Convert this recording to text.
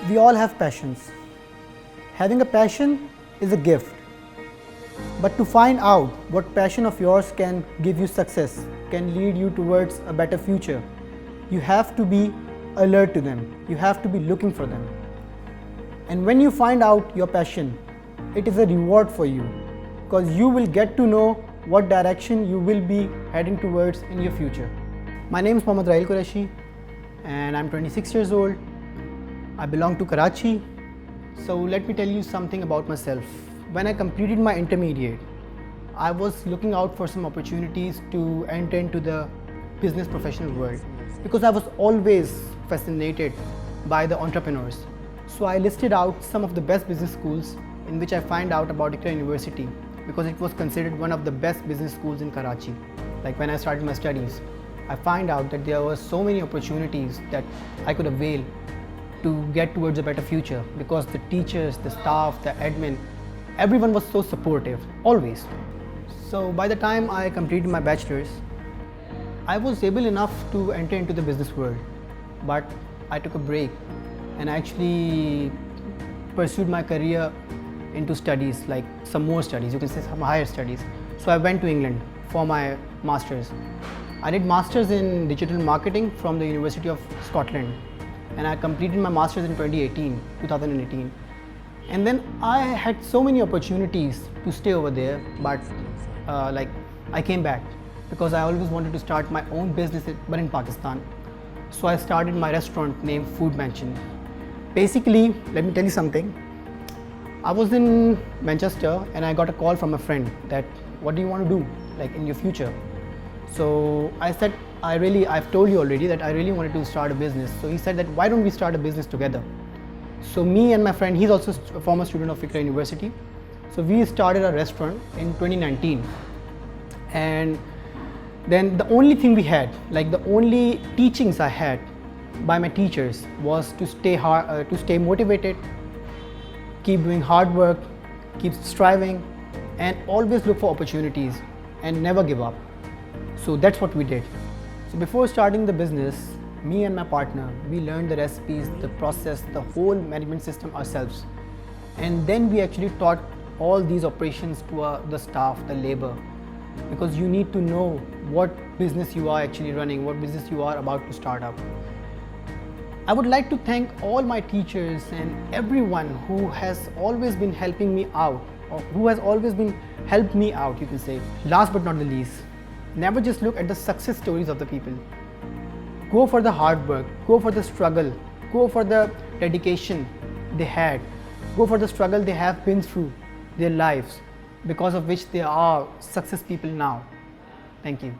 We all have passions. Having a passion is a gift. But to find out what passion of yours can give you success, can lead you towards a better future, you have to be alert to them. You have to be looking for them. And when you find out your passion, it is a reward for you because you will get to know what direction you will be heading towards in your future. My name is Mohammad Rahil Qureshi and I'm 26 years old. I belong to Karachi. So let me tell you something about myself. When I completed my intermediate, I was looking out for some opportunities to enter into the business professional world because I was always fascinated by the entrepreneurs. So I listed out some of the best business schools in which I find out about Iqra University because it was considered one of the best business schools in Karachi. Like when I started my studies, I find out that there were so many opportunities that I could avail to get towards a better future because the teachers, the staff, the admin, everyone was so supportive, always. So by the time I completed my bachelor's, I was able enough to enter into the business world, but I took a break and actually pursued my career into studies, like some more studies, you can say some higher studies. So I went to England for my master's. I did master's in digital marketing from the University of Scotland, and I completed my master's in 2018. And then I had so many opportunities to stay over there, but I came back because I always wanted to start my own business, but in Pakistan. So I started my restaurant named Food Mansion. Basically, let me tell you something. I was in Manchester and I got a call from a friend that, what do you want to do like in your future? So I said, I've told you already that I really wanted to start a business. So he said that, why don't we start a business together? So me and my friend, he's also a former student of Iqra University. So we started a restaurant in 2019. And then the only thing we had, like the only teachings I had by my teachers was to stay motivated, keep doing hard work, keep striving, and always look for opportunities and never give up. So that's what we did. So before starting the business, me and my partner, we learned the recipes, the process, the whole management system ourselves. And then we actually taught all these operations to the staff, the labor, because you need to know what business you are actually running, what business you are about to start up. I would like to thank all my teachers and everyone who has always been helping me out, or who has always been helped me out, you can say. Last but not the least, never just look at the success stories of the people. Go for the hard work, go for the struggle, go for the dedication they had, go for the struggle they have been through their lives, because of which they are success people now. Thank you.